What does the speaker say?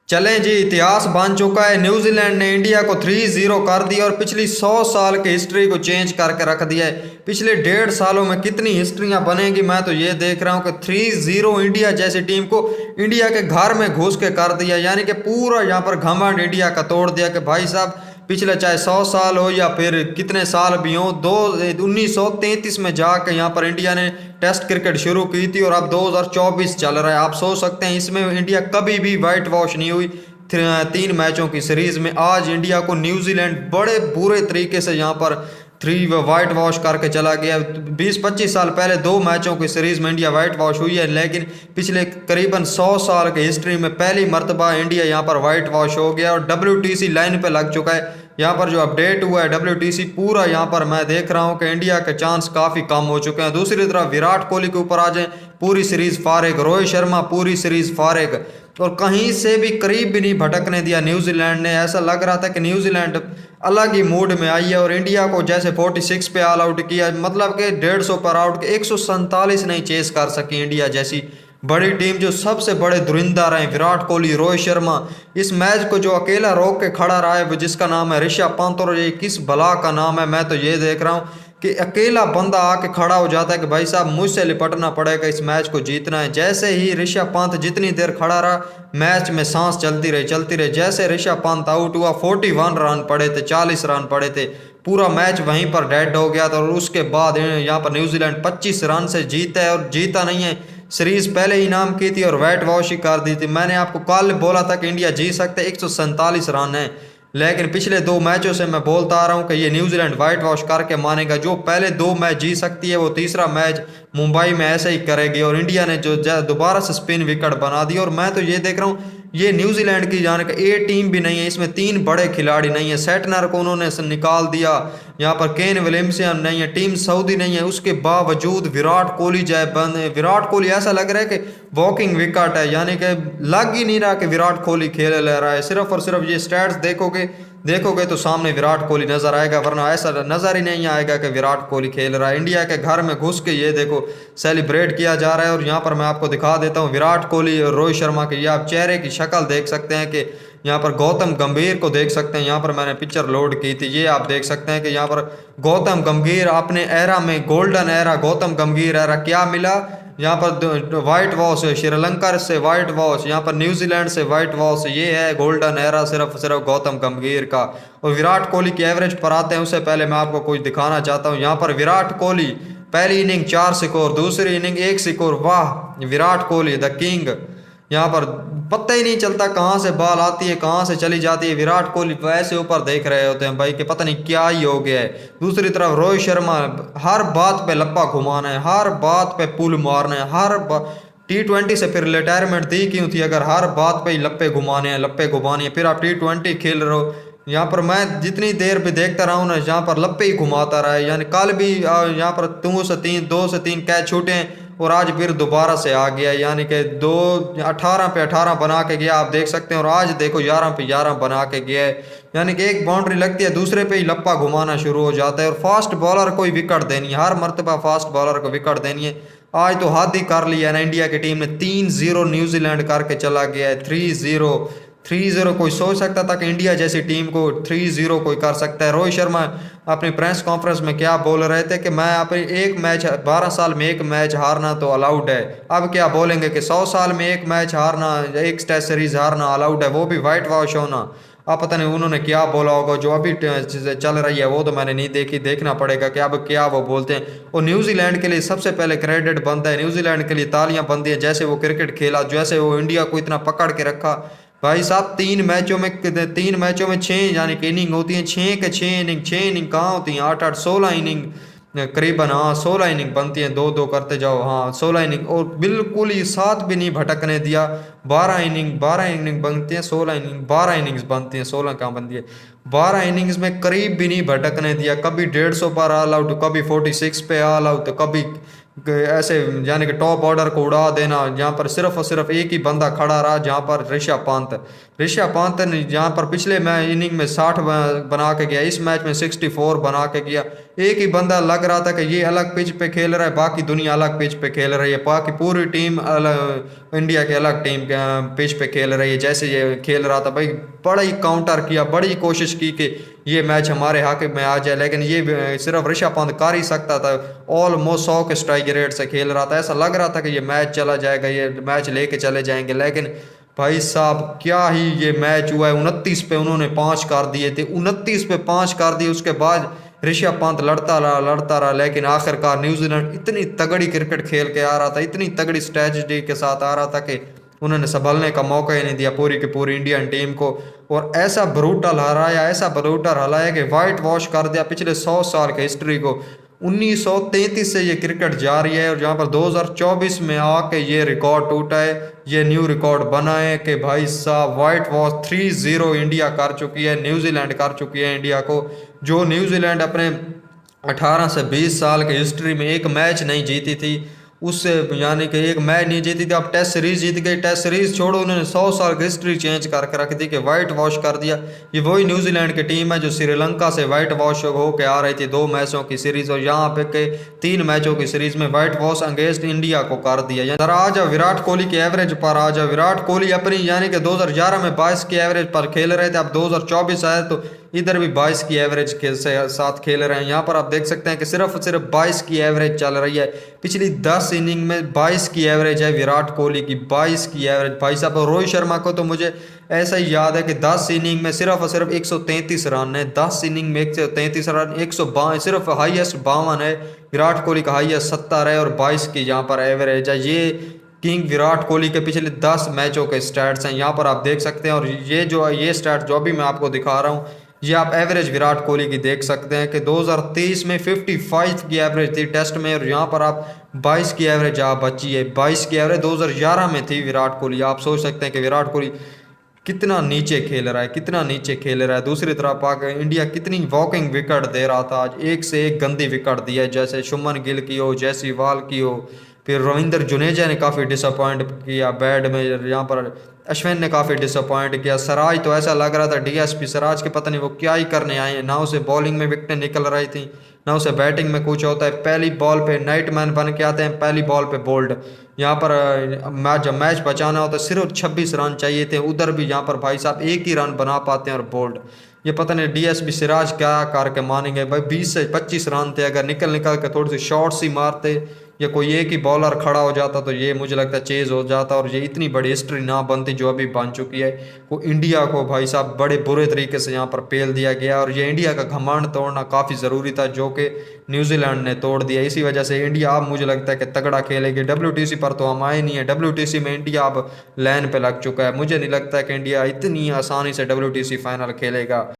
चलें जी, इतिहास बन चुका है। न्यूजीलैंड ने इंडिया को 3-0 कर दिया और पिछली 100 साल की हिस्ट्री को चेंज करके रख दिया है। पिछले 1.5 सालों में कितनी हिस्ट्रियां बनेंगी, मैं तो ये देख रहा हूँ कि 3-0 इंडिया जैसी टीम को इंडिया के घर में घुस के कर दिया। यानी कि पूरा यहाँ पर घमंड इंडिया का तोड़ दिया कि भाई साहब, पिछले चाहे 100 साल हो या फिर कितने साल भी हों, 1933 में जाकर यहाँ पर इंडिया ने टेस्ट क्रिकेट शुरू की थी और अब 2024 चल रहा है। आप सोच सकते हैं इसमें इंडिया कभी भी वाइट वॉश नहीं हुई। 3 मैचों की सीरीज में आज इंडिया को न्यूजीलैंड बड़े बुरे तरीके से यहाँ पर वाइट वॉश करके चला गया। 20-25 साल पहले 2 मैचों की सीरीज में इंडिया वाइट वॉश हुई है, लेकिन पिछले करीबन 100 साल की हिस्ट्री में पहली मर्तबा इंडिया यहाँ पर वाइट वॉश हो गया और WTC लाइन पे लग चुका है। यहाँ पर जो अपडेट हुआ है WTC पूरा, यहाँ पर मैं देख रहा हूँ कि इंडिया के चांस काफ़ी कम हो चुके हैं। दूसरी तरफ विराट कोहली के ऊपर आ जाए, पूरी सीरीज फारिग। रोहित शर्मा पूरी सीरीज फारिग और कहीं से भी करीब भी नहीं भटकने दिया न्यूजीलैंड ने। ऐसा लग रहा था कि न्यूजीलैंड अलग ही मूड में आई है और इंडिया को जैसे 46 पे ऑल आउट किया, मतलब कि 150 पर आउट के 147 नहीं चेस कर सकी इंडिया जैसी बड़ी टीम। जो सबसे बड़े धुरंधर हैं विराट कोहली, रोहित शर्मा, इस मैच को जो अकेला रोक के खड़ा रहा है वो जिसका नाम है ऋषभ पंत, और ये किस भला का नाम है। मैं तो ये देख रहा हूँ कि अकेला बंदा आके खड़ा हो जाता है कि भाई साहब मुझसे लिपटना पड़ेगा, इस मैच को जीतना है। जैसे ही ऋषभ पंत जितनी देर खड़ा रहा, मैच में सांस चलती रही। जैसे ऋषभ पंत आउट हुआ, 41 रन पड़े थे, 40 रन पड़े थे, पूरा मैच वहीं पर डेड हो गया था। और उसके बाद यहाँ पर न्यूजीलैंड 25 रन से जीता है और जीता नहीं है, सीरीज पहले ही नाम की थी और वाइट वॉश ही कर दी थी। मैंने आपको कल बोला था कि इंडिया जीत सकते, 147 रन है, लेकिन पिछले 2 मैचों से मैं बोलता आ रहा हूँ कि ये न्यूजीलैंड वाइट वॉश करके मानेगा। जो पहले 2 मैच जीत सकती है वो तीसरा मैच मुंबई में ऐसे ही करेगी और इंडिया ने जो दोबारा से स्पिन विकेट बना दी। और मैं तो ये देख रहा हूँ ये न्यूजीलैंड की जाने का ए टीम भी नहीं है, इसमें 3 बड़े खिलाड़ी नहीं है। सेटनर को उन्होंने निकाल दिया, यहाँ पर केन विलियमसन नहीं है, टीम सऊदी नहीं है, उसके बावजूद विराट कोहली जय बंद है। विराट कोहली ऐसा लग रहा है कि वॉकिंग विकेट है, यानी कि लग ही नहीं रहा कि विराट कोहली खेल ले रहा है। सिर्फ और सिर्फ ये स्टैट्स देखोगे तो सामने विराट कोहली नजर आएगा, वरना ऐसा नजर ही नहीं आएगा कि विराट कोहली खेल रहा है। इंडिया के घर में घुस के ये देखो सेलिब्रेट किया जा रहा है। और यहाँ पर मैं आपको दिखा देता हूँ विराट कोहली और रोहित शर्मा के, ये आप चेहरे की शक्ल देख सकते हैं कि यहाँ पर गौतम गंभीर को देख सकते हैं। यहाँ पर मैंने पिक्चर लोड की थी, ये आप देख सकते हैं कि यहाँ पर गौतम गंभीर अपने एरा में, गोल्डन एरा, गौतम गंभीर एरा क्या मिला। यहाँ पर वाइट वॉश, श्रीलंका से वाइट वॉश, यहाँ पर न्यूजीलैंड से वाइट वॉश, ये है गोल्डन एरा सिर्फ सिर्फ गौतम गंभीर का। और विराट कोहली की एवरेज पर आते हैं, उससे पहले मैं आपको कुछ दिखाना चाहता हूँ। यहाँ पर विराट कोहली पहली इनिंग 4 स्कोर, दूसरी इनिंग 1 स्कोर। वाह, विराट कोहली द किंग। यहाँ पर पता ही नहीं चलता कहाँ से बॉल आती है, कहाँ से चली जाती है। विराट कोहली वैसे ऊपर देख रहे होते हैं भाई कि पता नहीं क्या ही हो गया है। दूसरी तरफ रोहित शर्मा, हर बात पे लप्पा घुमाना है, हर बात पे पुल मारना है, हर T20 से फिर रिटायरमेंट दी क्यों थी अगर हर बात पे ही लप्पे घुमाने हैं, लप्पे घुमानी है। फिर आप T20 खेल रहे हो, यहाँ पर मैं जितनी देर भी देखता रहा हूँ ना, यहाँ पर लप्पे ही घुमाता रहा है। यानी कल भी यहाँ पर 2 से 3 कैच छूटे हैं और आज फिर दोबारा से आ गया, यानी कि 18 पे 18 बना के गया, आप देख सकते हैं। और आज देखो 11 पे 11 बना के गया है, यानी कि एक बाउंड्री लगती है दूसरे पे ही लप्पा घुमाना शुरू हो जाता है। और फास्ट बॉलर को ही विकेट देनी है, हर मरतबा फास्ट बॉलर को विकेट देनी है। आज तो हद ही कर लिया ना इंडिया की टीम ने, 3-0 न्यूजीलैंड करके चला गया है। 3-0 कोई सोच सकता था कि इंडिया जैसी टीम को 3-0 कोई कर सकता है। रोहित शर्मा अपनी प्रेस कॉन्फ्रेंस में क्या बोल रहे थे कि मैं अपने 12 साल में 1 मैच हारना तो अलाउड है। अब क्या बोलेंगे कि 100 साल में 1 मैच हारना, 1 टेस्ट सीरीज हारना अलाउड है, वो भी वाइट वॉश होना। अब पता नहीं उन्होंने क्या बोला होगा, जो अभी चल रही है वो तो मैंने नहीं देखी, देखना पड़ेगा कि अब क्या वो बोलते हैं। और न्यूजीलैंड के लिए सबसे पहले क्रेडिट बनता है, न्यूजीलैंड के लिए तालियां बनती हैं, जैसे वो क्रिकेट खेला, जैसे वो इंडिया को इतना पकड़ के रखा। भाई साहब 3 मैचों में 6 यानी कि इनिंग होती हैं, 6 के 6 इनिंग कहाँ होती हैं, 8-8 16 इनिंग करीबन, हाँ 16 इनिंग बनती हैं, 2-2 करते जाओ, हाँ 16 इनिंग। और बिल्कुल ही साथ भी नहीं भटकने दिया। 12 इनिंग बनती हैं, 16 इनिंग 12 इनिंग्स बनती हैं, 16 कहाँ बनती है। 12 इनिंग्स में करीब भी नहीं भटकने दिया, कभी 150 पर ऑल आउट, कभी 46 पे ऑल आउट, कभी ऐसे यानी कि टॉप ऑर्डर को उड़ा देना। यहाँ पर सिर्फ और सिर्फ एक ही बंदा खड़ा रहा, जहाँ पर ऋषभ पंत ने जहाँ पर पिछले इनिंग में 60 बना के गया, इस मैच में 64 बना के गया। एक ही बंदा लग रहा था कि ये अलग पिच पे खेल रहा है, बाकी दुनिया अलग पिच पे खेल रही है, बाकी पूरी टीम अलग, इंडिया के अलग टीम पिच पे खेल रही है। जैसे ये खेल रहा था भाई, बड़ा ही काउंटर किया, बड़ी कोशिश की कि ये मैच हमारे हक में आ जाए, लेकिन ये सिर्फ ऋषभ पंत कर ही सकता था। ऑलमोस्ट 100 के स्ट्राइक रेट से खेल रहा था, ऐसा लग रहा था कि ये मैच चला जाएगा, ये मैच लेके चले जाएंगे। लेकिन भाई साहब क्या ही ये मैच हुआ है। 29 पे उन्होंने 5 कर दिए थे, 29 पे 5 कर दिए। उसके बाद ऋषभ पंत लड़ता रहा, लेकिन आखिरकार न्यूजीलैंड इतनी तगड़ी क्रिकेट खेल के आ रहा था, इतनी तगड़ी स्ट्रेटजी के साथ आ रहा था कि उन्होंने संभलने का मौका ही नहीं दिया पूरी की पूरी इंडियन टीम को। और ऐसा ब्रूटल हराया, ऐसा ब्रूटल हराया कि वाइट वॉश कर दिया पिछले 100 साल के हिस्ट्री को। 1933 से ये क्रिकेट जारी है, और जहाँ पर 2024 में आके ये रिकॉर्ड टूटा है, ये न्यू रिकॉर्ड बना है कि भाई साहब वाइट वॉश 3-0 इंडिया कर चुकी है, न्यूजीलैंड कर चुकी है इंडिया को। जो न्यूजीलैंड अपने 18 से 20 साल की हिस्ट्री में एक मैच नहीं जीती थी, उससे यानी कि एक मैच नहीं जीती थी, अब टेस्ट सीरीज जीत गई। टेस्ट सीरीज छोड़ो, उन्होंने 100 साल की हिस्ट्री चेंज करके रख दी कि वाइट वॉश कर दिया। ये वही न्यूजीलैंड की टीम है जो श्रीलंका से वाइट वॉश होकर आ रही थी 2 मैचों की सीरीज, और यहाँ पे के 3 मैचों की सीरीज में वाइट वॉश अगेंस्ट इंडिया को कर दिया। जरा आ जाओ विराट कोहली की एवरेज पर आ जाओ। विराट कोहली अपनी यानी कि 2011 में 22 की एवरेज पर खेल रहे थे, अब 2024 आए तो इधर भी 22 की एवरेज के साथ खेल रहे हैं। यहाँ पर आप देख सकते हैं कि सिर्फ 22 की एवरेज चल रही है। पिछली 10 इनिंग में 22 की एवरेज है विराट कोहली की, 22 की एवरेज भाई साहब। और रोहित शर्मा को तो मुझे ऐसा ही याद है कि 10 इनिंग में सिर्फ 133 रन है, 10 इनिंग में 133 रन, 152 सिर्फ हाईएस्ट 52 है। विराट कोहली का हाईएस्ट 70 है और 22 की यहाँ पर एवरेज है। ये किंग विराट कोहली के पिछले 10 मैचों के स्टैट्स हैं, यहाँ पर आप देख सकते हैं। और ये स्टैट्स जो अभी मैं आपको दिखा रहा हूँ, ये आप एवरेज विराट कोहली की देख सकते हैं कि 2023 में 55 की एवरेज थी टेस्ट में, और यहाँ पर आप 22 की एवरेज आप बची है। 22 की एवरेज 2011 में थी विराट कोहली। आप सोच सकते हैं कि विराट कोहली कितना नीचे खेल रहा है, कितना नीचे खेल रहा है। दूसरी तरफ आकर इंडिया कितनी वॉकिंग विकेट दे रहा था, आज एक से एक गंदी विकेट दी है, जैसे शुभमन गिल की हो, जयसवाल की हो, फिर रविंद्र जडेजा ने काफ़ी डिसअपॉइंट किया बैट में, यहाँ पर अश्विन ने काफ़ी डिसअपॉइंट किया। सिराज तो ऐसा लग रहा था डीएसपी सिराज के पता नहीं वो क्या ही करने आए हैं, ना उसे बॉलिंग में विकेटें निकल रही थी, ना उसे बैटिंग में कुछ होता है। पहली बॉल पे नाइट मैन बन के आते हैं, पहली बॉल पे बोल्ड। यहाँ पर जब मैच बचाना होता है सिर्फ 26 रन चाहिए थे, उधर भी यहाँ पर भाई साहब एक ही रन बना पाते हैं और बोल्ड। ये पता नहीं डीएसपी सिराज क्या करके मानेंगे भाई। 20 से 25 रन थे, अगर निकल के थोड़ी सी शॉर्ट्स ही मारते या कोई एक ही बॉलर खड़ा हो जाता तो ये मुझे लगता है चेज हो जाता, और ये इतनी बड़ी हिस्ट्री ना बनती जो अभी बन चुकी है। वो इंडिया को भाई साहब बड़े बुरे तरीके से यहाँ पर पेल दिया गया, और ये इंडिया का घमंड तोड़ना काफ़ी ज़रूरी था जो कि न्यूजीलैंड ने तोड़ दिया। इसी वजह से इंडिया अब मुझे लगता है कि तगड़ा खेलेगी। WTC पर तो हम आए नहीं है, WTC में इंडिया अब लाइन पे लग चुका है। मुझे नहीं लगता है कि इंडिया इतनी आसानी से WTC फाइनल खेलेगा।